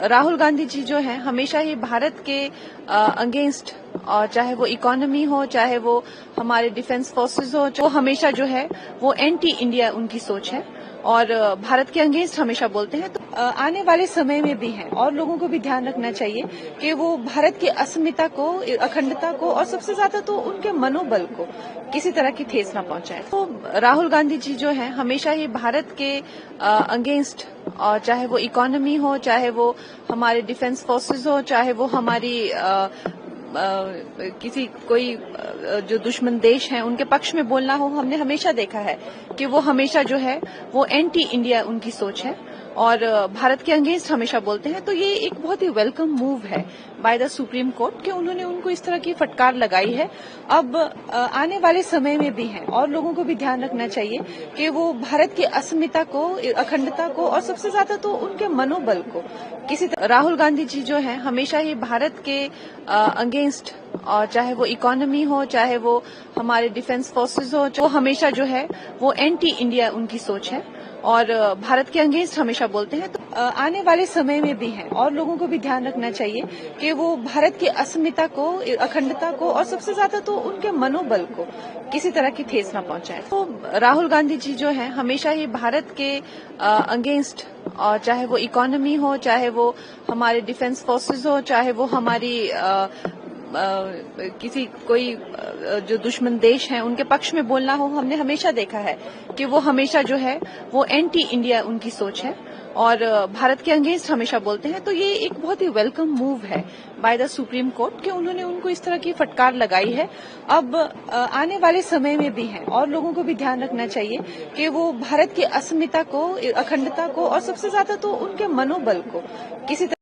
राहुल गांधी जी जो हैं हमेशा ही भारत के अगेंस्ट, और चाहे वो इकोनॉमी हो, चाहे वो हमारे डिफेंस फोर्सेस हो, वो हमेशा जो है वो एंटी इंडिया उनकी सोच है और भारत के अगेंस्ट हमेशा बोलते हैं। तो आने वाले समय में भी हैं और लोगों को भी ध्यान रखना चाहिए कि वो भारत की अस्मिता को, अखंडता को और सबसे ज्यादा तो उनके मनोबल को किसी तरह की ठेस न पहुंचाए। तो राहुल गांधी जी जो हैं हमेशा ही भारत के अगेंस्ट, और चाहे वो इकोनॉमी हो, चाहे वो हमारे डिफेंस फोर्सेस हो, चाहे वो हमारी किसी कोई जो दुश्मन देश हैं उनके पक्ष में बोलना हो, हमने हमेशा देखा है कि वो हमेशा जो है वो एंटी इंडिया उनकी सोच है और भारत के अगेंस्ट हमेशा बोलते हैं। तो ये एक बहुत ही वेलकम मूव है बाय द सुप्रीम कोर्ट कि उन्होंने उनको इस तरह की फटकार लगाई है। अब आने वाले समय में भी हैं और लोगों को भी ध्यान रखना चाहिए कि वो भारत की अस्मिता को, अखंडता को और सबसे ज्यादा तो उनके मनोबल को किसी तरह। राहुल गांधी जी जो हैं हमेशा ही भारत के अगेंस्ट, और चाहे वो इकोनॉमी हो, चाहे वो हमारे डिफेंस फोर्सेस हो, वो हमेशा जो है वो एंटी इंडिया उनकी सोच है और भारत के अगेंस्ट हमेशा बोलते हैं। तो आने वाले समय में भी हैं और लोगों को भी ध्यान रखना चाहिए कि वो भारत की अस्मिता को, अखंडता को और सबसे ज्यादा तो उनके मनोबल को किसी तरह की ठेस न पहुंचाए। तो राहुल गांधी जी जो हैं हमेशा ही भारत के अगेंस्ट, और चाहे वो इकोनॉमी हो, चाहे वो हमारे डिफेंस फोर्सेस हो, चाहे वो हमारी किसी कोई जो दुश्मन देश हैं उनके पक्ष में बोलना हो, हमने हमेशा देखा है कि वो हमेशा जो है वो एंटी इंडिया उनकी सोच है और भारत के अगेंस्ट हमेशा बोलते हैं। तो ये एक बहुत ही वेलकम मूव है बाय द सुप्रीम कोर्ट कि उन्होंने उनको इस तरह की फटकार लगाई है। अब आने वाले समय में भी हैं और लोगों को भी ध्यान रखना चाहिए कि वो भारत की अस्मिता को, अखंडता को और सबसे ज्यादा तो उनके मनोबल को किसी